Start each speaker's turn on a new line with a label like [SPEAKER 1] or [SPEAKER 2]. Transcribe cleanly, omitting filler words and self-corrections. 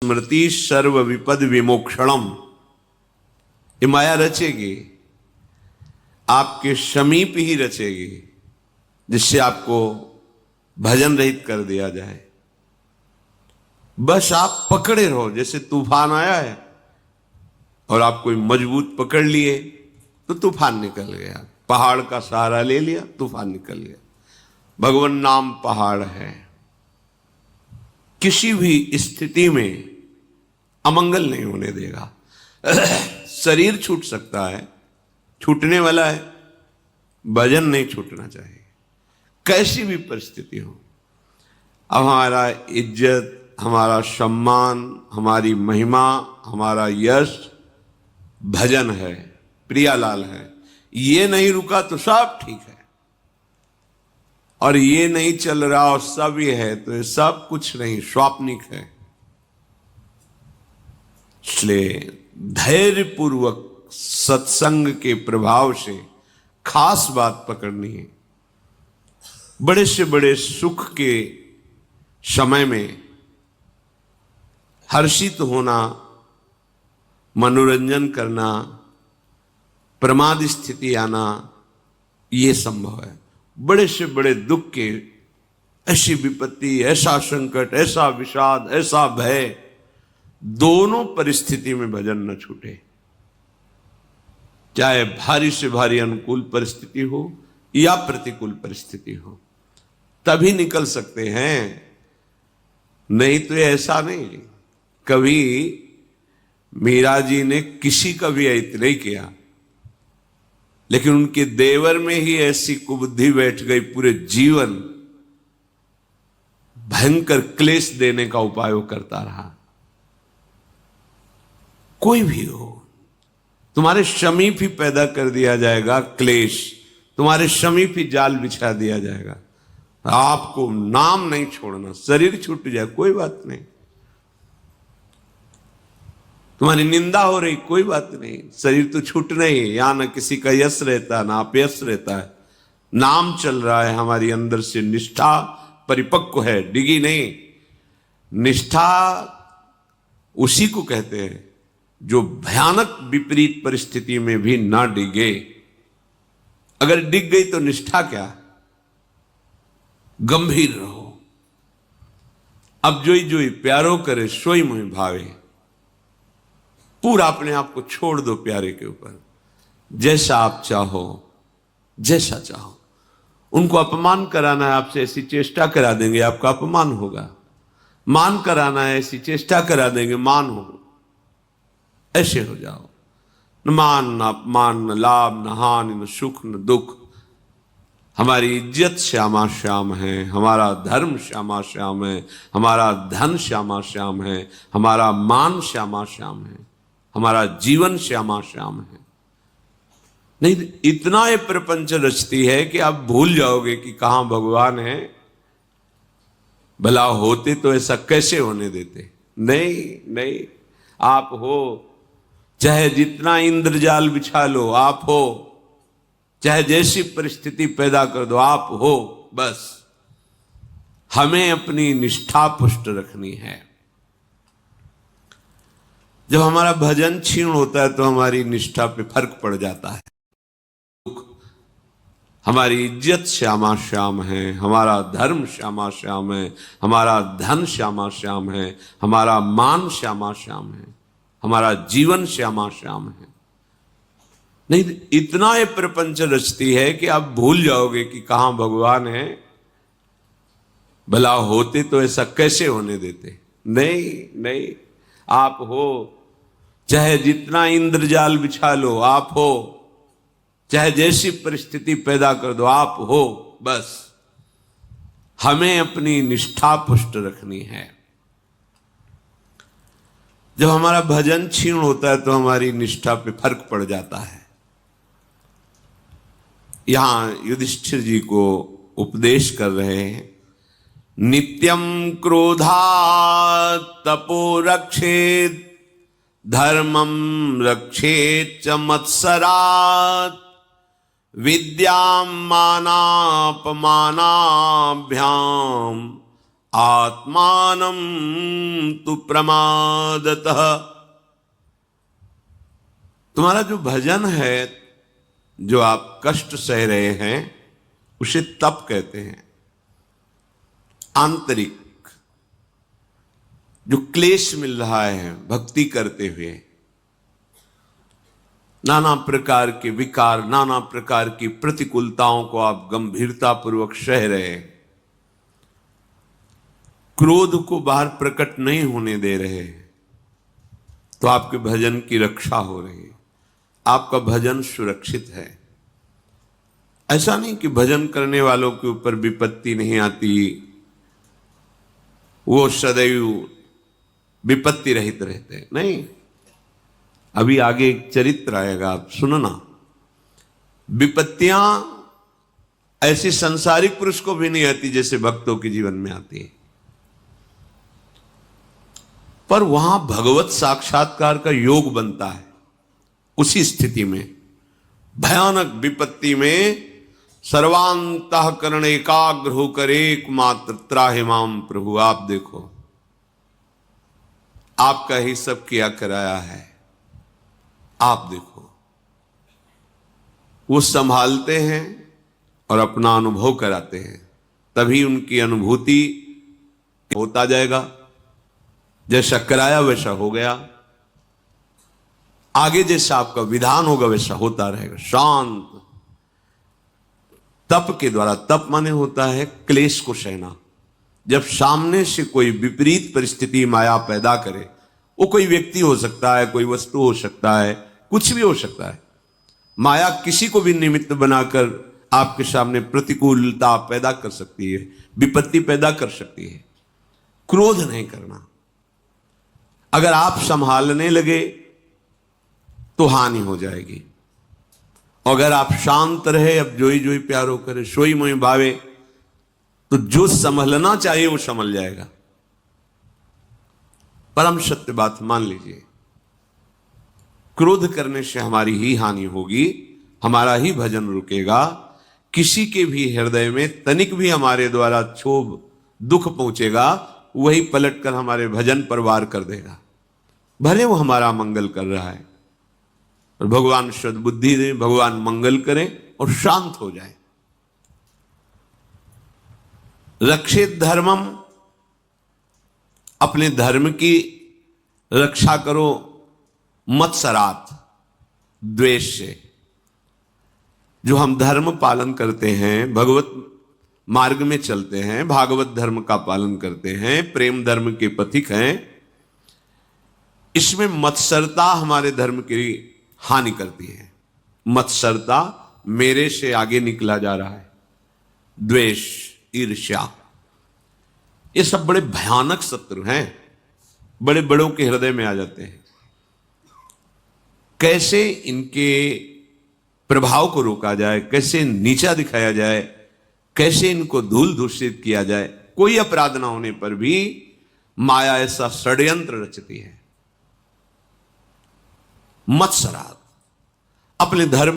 [SPEAKER 1] स्मृति सर्व विपद विमोक्षणम। ये माया रचेगी, आपके समीप ही रचेगी, जिससे आपको भजन रहित कर दिया जाए। बस आप पकड़े रहो। जैसे तूफान आया है और आप कोई मजबूत पकड़ लिए तो तूफान निकल गया। पहाड़ का सहारा ले लिया, तूफान निकल गया। भगवान नाम पहाड़ है, किसी भी स्थिति में अमंगल नहीं होने देगा। शरीर छूट सकता है, छूटने वाला है, भजन नहीं छूटना चाहिए, कैसी भी परिस्थिति हो। अब हमारा इज्जत, हमारा सम्मान, हमारी महिमा, हमारा यश भजन है, प्रियालाल है। ये नहीं रुका तो सब ठीक है, और ये नहीं चल रहा और सब ये है तो ये सब कुछ नहीं, स्वाप्निक है। इसलिए धैर्यपूर्वक सत्संग के प्रभाव से खास बात पकड़नी है। बड़े से बड़े सुख के समय में हर्षित होना, मनोरंजन करना, प्रमाद स्थिति आना, ये संभव है। बड़े से बड़े दुख के, ऐसी विपत्ति, ऐसा संकट, ऐसा विषाद, ऐसा भय, दोनों परिस्थिति में भजन न छूटे। चाहे भारी से भारी अनुकूल परिस्थिति हो या प्रतिकूल परिस्थिति हो, तभी निकल सकते हैं। नहीं तो ऐसा नहीं। कभी मीरा जी ने किसी का भी अहित नहीं किया, लेकिन उनके देवर में ही ऐसी कुबुद्धि बैठ गई, पूरे जीवन भयंकर क्लेश देने का उपाय वो करता रहा। कोई भी हो, तुम्हारे समीप ही पैदा कर दिया जाएगा क्लेश, तुम्हारे समीप ही जाल बिछा दिया जाएगा। आपको नाम नहीं छोड़ना, शरीर छूट जाए कोई बात नहीं, तुम्हारी निंदा हो रही कोई बात नहीं, शरीर तो छूटना ही। यहां ना किसी का यश रहता है ना अपयश रहता है, नाम चल रहा है। हमारी अंदर से निष्ठा परिपक्व है, डिगी नहीं। निष्ठा उसी को कहते हैं जो भयानक विपरीत परिस्थिति में भी ना डिगे। अगर डिग गई तो निष्ठा क्या? गंभीर रहो। अब जोई जोई प्यारो करे सोई मुहि भावे। पूरा अपने आप को छोड़ दो प्यारे के ऊपर, जैसा आप चाहो, जैसा चाहो। उनको अपमान कराना है आपसे, ऐसी चेष्टा करा देंगे, आपका अपमान होगा। मान कराना है, ऐसी चेष्टा करा देंगे, मान हो। ऐसे हो जाओ। न मान न अपमान, न लाभ न हानि, न सुख न दुख। हमारी इज्जत श्यामा श्याम है, हमारा धर्म श्यामा श्याम है, हमारा धन श्यामा श्याम है, हमारा मान श्यामा श्याम है, हमारा जीवन श्यामा श्याम है। नहीं, इतना ये प्रपंच रचती है कि आप भूल जाओगे कि कहां भगवान है। भला होते तो ऐसा कैसे होने देते? नहीं नहीं, आप हो, चाहे जितना इंद्रजाल बिछा लो, आप हो, चाहे जैसी परिस्थिति पैदा कर दो, आप हो। बस हमें अपनी निष्ठा पुष्ट रखनी है। जब हमारा भजन क्षीण होता है तो हमारी निष्ठा पे फर्क पड़ जाता है। हमारी इज्जत श्यामा श्याम है, हमारा धर्म श्यामा श्याम है, हमारा धन श्यामा श्याम है, हमारा मान श्यामा श्याम है, हमारा जीवन श्यामा श्याम है। नहीं, इतना ये प्रपंच रचती है कि आप भूल जाओगे कि कहां भगवान है। भला होते तो ऐसा कैसे होने देते? नहीं नहीं, आप हो, चाहे जितना इंद्रजाल बिछा लो, आप हो, चाहे जैसी परिस्थिति पैदा कर दो, आप हो। बस हमें अपनी निष्ठा पुष्ट रखनी है। जब हमारा भजन क्षीण होता है तो हमारी निष्ठा पे फर्क पड़ जाता है। यहां युधिष्ठिर जी को उपदेश कर रहे हैं, नित्यम क्रोधात् तपो रक्षेत्, धर्मम रक्षेत् च मत्सरात्, विद्यां मानापमानाभ्याम आत्मानं तु प्रमादतः। तुम्हारा जो भजन है, जो आप कष्ट सह रहे हैं, उसे तप कहते हैं। आंतरिक जो क्लेश मिल रहा है भक्ति करते हुए, नाना प्रकार के विकार, नाना प्रकार की प्रतिकूलताओं को आप गंभीरता पूर्वक सह रहे हैं, क्रोध को बाहर प्रकट नहीं होने दे रहे, तो आपके भजन की रक्षा हो रही है, आपका भजन सुरक्षित है। ऐसा नहीं कि भजन करने वालों के ऊपर विपत्ति नहीं आती, वो सदैव विपत्ति रहित रहते, नहीं। अभी आगे एक चरित्र आएगा, आप सुनना। विपत्तियां ऐसी संसारिक पुरुष को भी नहीं आती जैसे भक्तों के जीवन में आती है, पर वहां भगवत साक्षात्कार का योग बनता है। उसी स्थिति में, भयानक विपत्ति में सर्वांतःकरण एकाग्र होकर एकमात्र त्राहि माम प्रभु, आप देखो, आपका ही सब किया कराया है, आप देखो। वो संभालते हैं और अपना अनुभव कराते हैं, तभी उनकी अनुभूति होता जाएगा। जैसा कराया वैसा हो गया, आगे जैसा आपका विधान होगा वैसा होता रहेगा। शांत तप के द्वारा, तप माने होता है क्लेश को सहना। जब सामने से कोई विपरीत परिस्थिति माया पैदा करे, वो कोई व्यक्ति हो सकता है, कोई वस्तु हो सकता है, कुछ भी हो सकता है, माया किसी को भी निमित्त बनाकर आपके सामने प्रतिकूलता पैदा कर सकती है, विपत्ति पैदा कर सकती है। क्रोध नहीं करना। अगर आप संभालने लगे तो हानि हो जाएगी, अगर आप शांत रहे, अब जोई जोई प्यारो करे सोई मोई भावे, तो जो संभलना चाहिए वो संभल जाएगा। परम सत्य बात मान लीजिए, क्रोध करने से हमारी ही हानि होगी, हमारा ही भजन रुकेगा। किसी के भी हृदय में तनिक भी हमारे द्वारा क्षोभ दुख पहुंचेगा, वही पलटकर हमारे भजन पर वार कर देगा, भले वो हमारा मंगल कर रहा है। और भगवान सद्बुद्धि दे, भगवान मंगल करें और शांत हो जाए। रक्षित धर्मम, अपने धर्म की रक्षा करो, मत्सरात, द्वेष से। जो हम धर्म पालन करते हैं, भगवत मार्ग में चलते हैं, भागवत धर्म का पालन करते हैं, प्रेम धर्म के पथिक हैं, इसमें मत्सरता हमारे धर्म की हानि करती है। मत्सरता, मेरे से आगे निकला जा रहा है, द्वेष, ईर्ष्या, ये सब बड़े भयानक शत्रु हैं, बड़े बड़ों के हृदय में आ जाते हैं। कैसे इनके प्रभाव को रोका जाए, कैसे नीचा दिखाया जाए, कैसे इनको धूल दूषित किया जाए, कोई अपराध ना होने पर भी माया ऐसा षड्यंत्र रचती है। मत्सरात, अपने धर्म